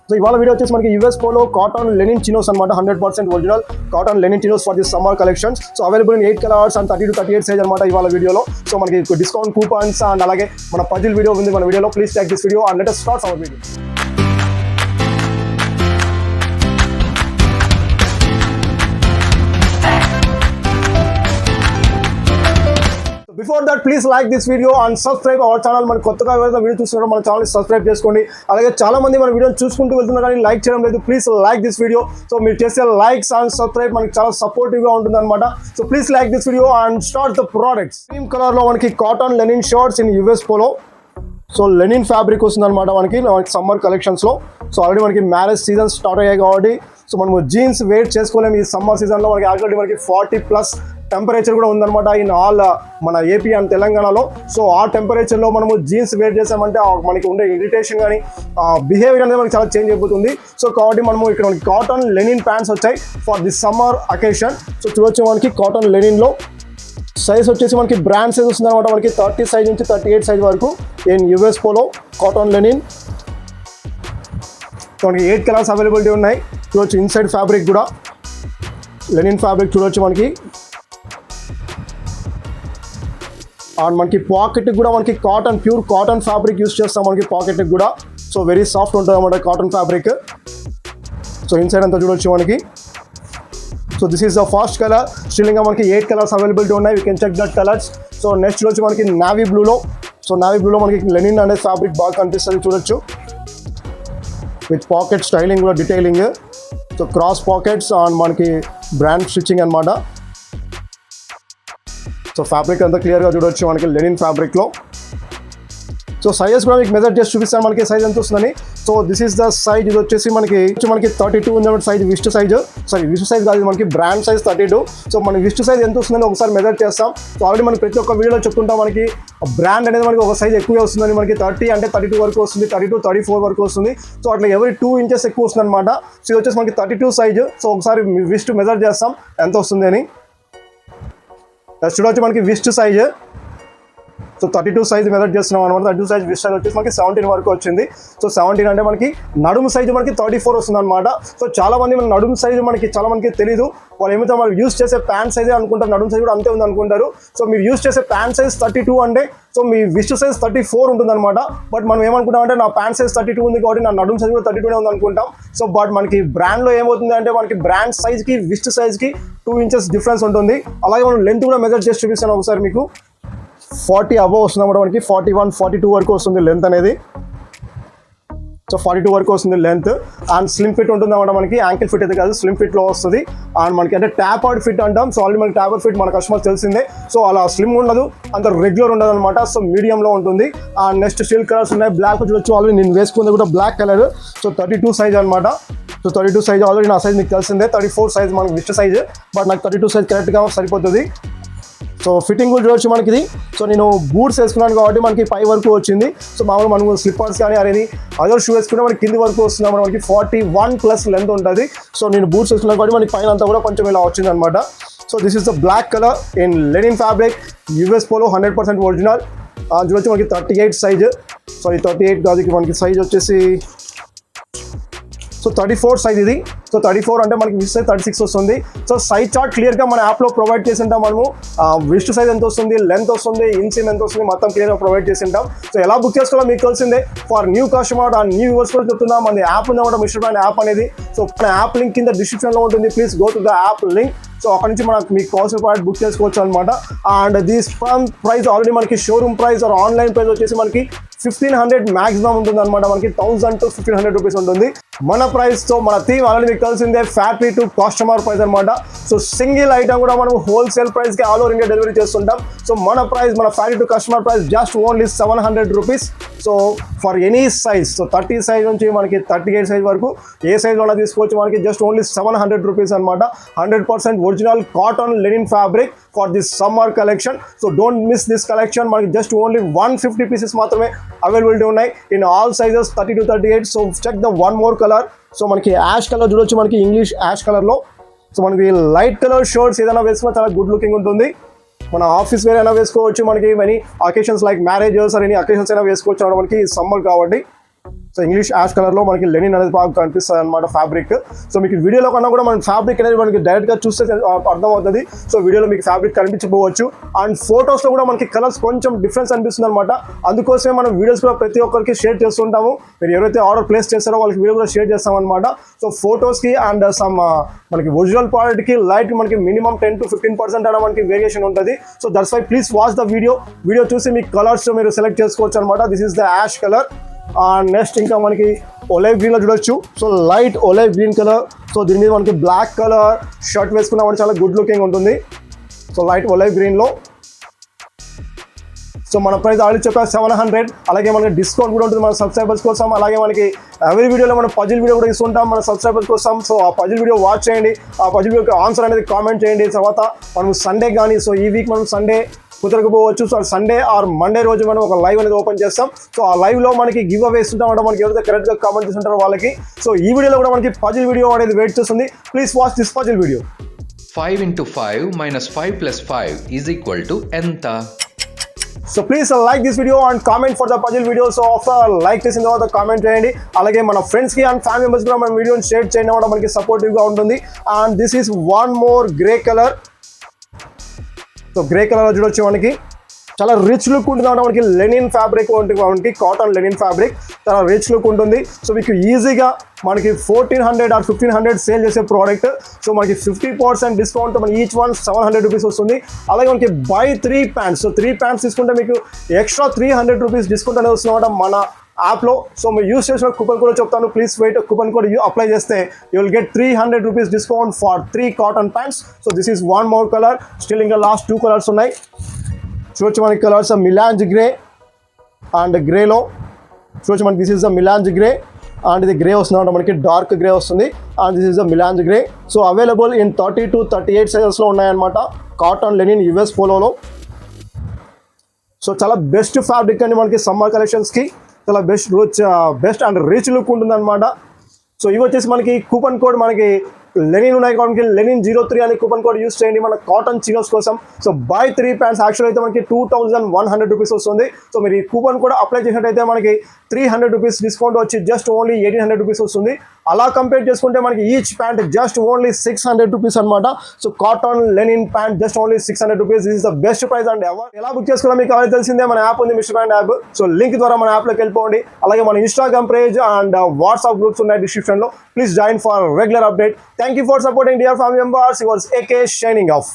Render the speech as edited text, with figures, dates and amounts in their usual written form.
So ఇవాళ video వచ్చేసి మనకి US polo cotton Lenin chinos అనమాట 100% original cotton Lenin chinos for this summer collections. So available in 8 colours and 30 to 38 size అనమాట ఇవాళ వీడియోలో. So మనకి డిస్కౌంట్ కూపన్స్ అండ్ అలాగే మన పజిల్ వీడియో ఉంది మన వీడియోలో. Please check this video and let us start our video. Before that please like this video and subscribe our channel. మన కొత్తగా ఎవరైనా వీడియో చూస్తున్నారో మన ఛానల్ సబ్స్క్రైబ్ చేసుకోండి. అలాగే చాలా మంది మన వీడియో చూసుకుంటూ వెళ్తున్నారు కానీ లైక్ చేయడం లేదు. Please like this video. So మీరు చేసే లైక్స్ అండ్ సబ్స్క్రైబ్ మనకి చాలా సపోర్టివ్గా ఉంటుంది అనమాట. So please like this video and start the products. Cream కలర్లో మనకి cotton linen shirts in US polo. So linen fabric వస్తుంది అనమాట మనకి సమ్మర్ కలెక్షన్స్లో. సో ఆల్రెడీ మనకి మ్యారేజ్ సీజన్ స్టార్ట్ అయ్యాయి కాబట్టి సో మనము జీన్స్ వెయిట్ చేసుకోలేము ఈ సమ్మర్ సీజన్లో. మనకి ఆల్రెడీ మనకి 40+ టెంపరేచర్ కూడా ఉందన్నమాట ఇన్ ఆల్ మన ఏపీ అండ్ తెలంగాణలో. సో ఆ టెంపరేచర్లో మనము జీన్స్ వేర్ చేసామంటే మనకి ఉండే ఇరిటేషన్ కానీ బిహేవియర్ అనేది మనకి చాలా చేంజ్ అయిపోతుంది. సో కాబట్టి మనము ఇక్కడ మనకి కాటన్ లెనిన్ ప్యాంట్స్ వచ్చాయి for the summer occasion. So చూడొచ్చు మనకి కాటన్ లెనిన్లో సైజ్ వచ్చేసి మనకి బ్రాండ్ సైజ్ వస్తుంది అనమాట. మనకి 30 సైజ్ నుంచి 38 సైజ్ వరకు in US polo cotton Lenin. మనకి 8 కలర్స్ అవైలబిలిటీ ఉన్నాయి. చూడొచ్చు ఇన్సైడ్ ఫ్యాబ్రిక్ కూడా లెనిన్ ఫ్యాబ్రిక్ చూడొచ్చు మనకి. అండ్ మనకి పాకెట్ కూడా మనకి cotton pure cotton fabric use చేస్తాం మనకి పాకెట్కి కూడా. సో వెరీ సాఫ్ట్ ఉంటుంది అన్నమాట కాటన్ ఫ్యాబ్రిక్. సో ఇన్సైడ్ అంతా చూడొచ్చు మనకి. So this is the first colour. Still ఇంకా మనకి 8 కలర్స్ అవైలబిలిటీ ఉన్నాయి. You can check that colours. So next వచ్చి మనకి నావీ బ్లూలో. సో నావీ బ్లూలో మనకి లెనిన్ అనే ఫ్యాబ్రిక్ బాగా కనిపిస్తుంది చూడొచ్చు. విత్ పాకెట్ స్టైలింగ్ కూడా detailing. So cross pockets and మనకి బ్రాండ్ స్టిచ్చింగ్ అనమాట. సో ఫ్యాబ్రిక్ అంతా క్లియర్గా చూడొచ్చు మనకి లెనిన్ ఫ్యాబ్రిక్లో. సో సైజెస్ కూడా మీకు మెజర్ చేసి చూపిస్తాను మనకి సైజ్ ఎంత వస్తుందని. So this is the size. ఇది వచ్చేసి మనకి 32 ఉంది size wrist size. Sorry wrist size కాదు మనకి బ్రాండ్ సైజ్ 32. సో మన విస్ట్ సైజ్ ఎంత వస్తుందని ఒకసారి మెజర్ చేస్తాం. సో ఆల్రెడీ మనం ప్రతి ఒక్క వీడియోలో చెప్తుంటాం మనకి బ్రాండ్ అనేది మనకి ఒక సైజ్ ఎక్కువే వస్తుందని. మనకి 30 అంటే 32 వరకు వస్తుంది, 32, 34 వరకు వస్తుంది. సో అట్లా ఎవరి 2 ఇంచెస్ ఎక్కువ వస్తుంది అనమాట. సో ఇది వచ్చేసి మనకి 32 సైజ్. సో ఒకసారి విస్ట్ మెజర్ చేస్తాం ఎంత వస్తుంది అని. చూడవచ్చు మనకి wrist size. So 32 size measure చేస్తున్నాం అనమాట. 32 సైజ్ విస్ట్ సైజ్ వచ్చేసి మనకి 17 వరకు వచ్చింది. సో 17 అంటే మనకి నడుము సైజు మనకి 34 వస్తుంది అనమాట. సో చాలా మంది మన నడుము సైజు మనకి చాలా మందికి తెలీదు. వాళ్ళు ఏమైతే మనం యూస్ చేసే ప్యాంట్ సైజే అనుకుంటారు, నడుము సైజ్ కూడా అంతే ఉంది అనుకుంటారు. సో మీరు యూస్ చేసే ప్యాంట్ సైజ్ 32 అంటే సో మీ విస్ట్ సైజ్ 34 ఉంటుంది అనమాట. బట్ మనం ఏమనుకుంటాం అంటే నా ప్యాంట్ సైజ్ 32 ఉంది కాబట్టి నా నడుము సైజ్ కూడా 32 ఉంది అనుకుంటాం. సో బట్ మనకి బ్రాండ్లో ఏమవుతుంది అంటే మనకి బ్రాండ్ సైజ్కి విస్ట్ సైజ్కి 2 ఇంచెస్ డిఫరెన్స్ ఉంటుంది. అలాగే మనం లెంత్ కూడా మెజర్ చేసి చూపిస్తాను ఒకసారి మీకు. 40 అబవ్ వస్తుంది అన్నమాట మనకి. 41, 42 వరకు వస్తుంది లెంత్ అనేది. సో 42 వరకు వస్తుంది లెంత్. అండ్ స్లిమ్ ఫిట్ ఉంటుంది అన్నమాట మనకి. యాంకిల్ ఫిట్ అయితే కాదు, స్లిమ్ ఫిట్లో వస్తుంది. అండ్ మనకి అంటే ట్యాపర్డ్ ఫిట్ అంటాం. సో ఆల్రెడీ మనకి ట్యాపర్డ్ ఫిట్ మన కస్టమర్స్ తెలిసిందే. సో అలా స్లిమ్ ఉండదు, అంత రెగ్యులర్ ఉండదు అనమాట. సో మీడియంలో ఉంటుంది. అండ్ నెక్స్ట్ స్టిల్ కలర్స్ ఉన్నాయి. బ్లాక్ చూడొచ్చు ఆల్రెడీ నేను వేసుకుంది కూడా బ్లాక్ కలర్. సో 32 సైజ్ అనమాట. సో 32 సైజ్ ఆల్రెడీ నా సైజ్ మీకు తెలిసిందే. 34 సైజ్ మనకి విస్ట్ సైజ్. బట్ నాకు 32 సైజ్ కరెక్ట్గా సరిపోతుంది. సో ఫిట్టింగ్ కూడా చూడొచ్చు మనకి ఇది. సో నేను బూట్స్ వేసుకున్నాను కాబట్టి మనకి పై వరకు వచ్చింది. సో మామూలు మనకు స్లిప్పర్స్ కానీ అనేది అదర్ షూ వేసుకుంటే మనకి కింది వరకు వస్తుంది అన్నమాట. మనకి 41+ లెంత్ ఉంటుంది. సో నేను బూట్స్ వేసుకున్నాను కాబట్టి మనకి పైన అంతా కూడా కొంచెం ఇలా వచ్చింది అనమాట. So this is the black colour in linen fabric US polo 100% original. చూడొచ్చు మనకి 38 సైజ్. సారీ 38 కాదు, మనకి సైజ్ వచ్చేసి సో 34 సైజ్ ఇది. సో 34 అంటే మనకి విస్ట్ సైజ్ 36 వస్తుంది. సో సైజ్ చార్ట్ క్లియర్గా మన యాప్లో ప్రొవైడ్ చేసి ఉంటాం మనము. విస్ట్ సైజ్ ఎంత వస్తుంది, లెంత్ వస్తుంది, ఇన్సీమ్ ఎంత వస్తుంది మొత్తం క్లియర్గా ప్రొవైడ్ చేసి ఉంటాం. సో ఎలా బుక్ చేసుకోవాలో మీకు తెలిసిందే. For new customer and new viewers కూడా చెప్తున్నాం. మన యాప్ ఉందన్నమాట Mr.Brand యాప్ అనేది. సో మన యాప్ లింక్ కింద డిస్క్రిప్షన్లో ఉంటుంది. Please go to the app link. So అక్కడ నుంచి మనకు మీకు కావాల్సిన ప్రోడక్ట్ బుక్ చేసుకోవచ్చు అనమాట. అండ్ దిస్ ప్రైస్ ఆల్రెడీ మనకి showroom price or online price వచ్చేసి మనకి 1500 మ్యాక్సిమం ఉంటుంది అనమాట. మనకి 1000 to 1500 రూపీస్ ఉంటుంది మన ప్రైస్తో. మన థీమ్ ఆల్రెడీ మీకు తెలిసిందే, ఫ్యాక్టరీ టు కస్టమర్ ప్రైస్ అనమాట. సో సింగిల్ ఐటమ్ కూడా మనం హోల్సేల్ ప్రైస్కి ఆల్ ఓవర్ ఇండియా డెలివరీ చేస్తుంటాం. సో మన ప్రైస్, మన factory to customer price just only 700 rupees. So for any size, so 30 size నుంచి మనకి 38 సైజ్ వరకు ఏ సైజ్ వల్ల తీసుకోవచ్చు. మనకి జస్ట్ ఓన్లీ 700 రూపీస్ అనమాట. 100% original cotton linen fabric for this summer collection. So don't miss this collection. మనకి just only 150 pieces మాత్రమే availability ఉన్నాయి in all sizes 30 to 38. So check the one more colour. So మనకి ash colour చూడొచ్చు మనకి, English ash కలర్లో. So మనకి light colour shirts ఏదైనా వేసుకున్నా చాలా గుడ్ లుకింగ్ ఉంటుంది. మన ఆఫీస్ వేర్ అయినా వేసుకోవచ్చు. మనకి మనీ అకేషన్స్ లైక్ మ్యారేజెస్ అని అకేషన్స్ అయినా వేసుకోవచ్చు. మనకి సమ్మర్ కాబట్టి సో ఇంగ్లీష్ యాష్ కలర్లో మనకి లెనిన్ అనేది బాగా కనిపిస్తుంది అనమాట ఫ్యాబ్రిక్. సో మీకు వీడియోలో కన్నా కూడా మన ఫ్యాబ్రిక్ అనేది మనకి డైరెక్ట్గా చూస్తే అర్థమవుతుంది. సో వీడియోలో మీకు ఫ్యాబ్రిక్ కనిపించకపోవచ్చు, అండ్ ఫొటోస్లో కూడా మనకి కలర్స్ కొంచెం డిఫరెన్స్ అనిపిస్తుంది అనమాట. అందుకోసమే మనం వీడియోస్ కూడా ప్రతి ఒక్కరికి షేర్ చేస్తుంటాము. మీరు ఎవరైతే ఆర్డర్ ప్లేస్ చేస్తారో వాళ్ళకి వీడియో కూడా షేర్ చేస్తాం అనమాట. సో ఫొటోస్కి అండ్ సమ్ మనకి ఒరిజినల్ ప్రోడక్ట్కి లైట్ మనకి మినిమం 10 to 15% అలా మనకి వేరియేషన్ ఉంటుంది. So that's why please watch the video చూసి మీ కలర్స్ మీరు సెలెక్ట్ చేసుకోవచ్చు అనమాట. This is the ash colour. Next ఇంకా మనకి ఒలైవ్ గ్రీన్లో చూడొచ్చు. So light olive green colour. So దీని మీద మనకి బ్లాక్ కలర్ షర్ట్ వేసుకున్నామంటే చాలా గుడ్ లుకింగ్ ఉంటుంది. సో లైట్ ఒలైవ్ గ్రీన్లో. సో మన ప్రైస్ ఆల్రెడీ చెప్పా 700. అలాగే మనకి డిస్కౌంట్ కూడా ఉంటుంది మన సబ్స్క్రైబర్స్ కోసం. అలాగే మనకి ఎవరి వీడియోలో మనం పజిల్ వీడియో కూడా ఇస్తుంటాం మన సబ్స్క్రైబర్స్ కోసం. సో ఆ పజిల్ వీడియో వాచ్ చేయండి, ఆ పజిల్ వీడియోకి ఆన్సర్ అనేది కామెంట్ చేయండి. తర్వాత మనం సండే కానీ, సో ఈ వీక్ మనం సండే కుదరకపోవచ్చు, సో సండే ఆర్ మండే రోజు మనం ఒక లైవ్ అనేది ఓపెన్ చేస్తాం. సో ఆ లైవ్లో మనకి గివ్ అవే ఇస్తుంటామంటే మనకి ఎవరైతే కరెక్ట్గా కామెంట్ చేస్తుంటారో వాళ్ళకి. సో ఈ వీడియోలో కూడా మనకి పజిల్ వీడియో అనేది వెయిట్ చేస్తుంది. Please watch this puzzle video. 5 into 5 minus 5 plus 5 is equal to ఎంత? So please like this video and comment for the puzzle video. So after like చేసిన తర్వాత కామెంట్ చేయండి. అలాగే మన ఫ్రెండ్స్కి అండ్ ఫ్యామిలీ మెంబర్స్ కూడా మన వీడియోని షేర్ చేయడం వల్ల మనకి సపోర్టివ్గా ఉంటుంది. And this is one more grey colour. So grey colour చూడొచ్చు, మనకి చాలా రిచ్ లుక్ ఉంటుంది అన్నమాట. మనకి లెనిన్ ఫ్యాబ్రిక్ మనకి కాటన్ లెనిన్ ఫ్యాబ్రిక్ చాలా రిచ్ లుక్ ఉంటుంది. సో మీకు ఈజీగా మనకి 1400 or 1500 సేల్ చేసే ప్రోడక్ట్. సో మనకి 50% డిస్కౌంట్, మన ఈచ్ వన్ 700 రూపీస్ వస్తుంది. అలాగే మనకి బై 3 ప్యాంట్స్. సో 3 ప్యాంట్స్ తీసుకుంటే మీకు ఎక్స్ట్రా 300 రూపీస్ డిస్కౌంట్ అనేది వస్తుంది అన్నమాట మన యాప్లో. సో మీరు యూస్ చేసిన కూపన్ కోడ్ చెప్తాను, please wait. Coupon code apply చేస్తే you will get 300 rupees discount for 3 cotton pants. So this is one more colour. Still ఇంకా లాస్ట్ 2 కలర్స్ ఉన్నాయి. చూడొచ్చు మనకి కలర్స్ మిలాంజ్ గ్రే అండ్ గ్రేలో. చూడొచ్చు మనకి this is the melange grey and ఇది grey వస్తుంది, మనకి డార్క్ గ్రే వస్తుంది. And this is the melange grey. So available in 30 to 38 సైజెస్లో ఉన్నాయన్నమాట కాటన్ లెనిన్ యుఎస్ పోలోలో. సో చాలా బెస్ట్ ఫ్యాబ్రిక్ అండి మనకి సమ్మర్ కలెక్షన్స్కి. చాలా బెస్ట్ అండ్ రిచ్ లుక్ ఉంటుంది అనమాట. సో ఇవి వచ్చేసి మనకి కూపన్ కోడ్ మనకి లెనిన్ ఉన్నాయి కాబట్టి లెనిన్ 03 అనే కూపన్ కోడ్ యూస్ చేయండి మన కాటన్ చినోస్ కోసం. సో బై 3 ప్యాంట్స్ యాక్చువల్ అయితే మనకి 2100 రూపీస్ వస్తుంది. సో మీరు ఈ కూపన్ కోడ్ అప్లై చేసినట్టయితే మనకి 300 రూపీస్ డిస్కౌంట్ వచ్చి జస్ట్ ఓన్లీ 1800 రూపీస్ వస్తుంది. అలా కంపేర్ చేసుకుంటే మనకి each pant just only 600 rupees అనమాట. So cotton linen pant just only 600 rupees. This is the best price and ever. ఎలా బుక్ చేసుకోవాలో మీకు ఎవరికి తెలిసిందే, మన యాప్ ఉంది mister brand app. So link ద్వారా మన యాప్లోకి వెళ్ళిపోండి. అలాగే మన Instagram page and WhatsApp groups ఉన్నాయి డిస్క్రిప్షన్లో. Please join for regular update. Thank you for supporting dear family members. Yours AK shining off.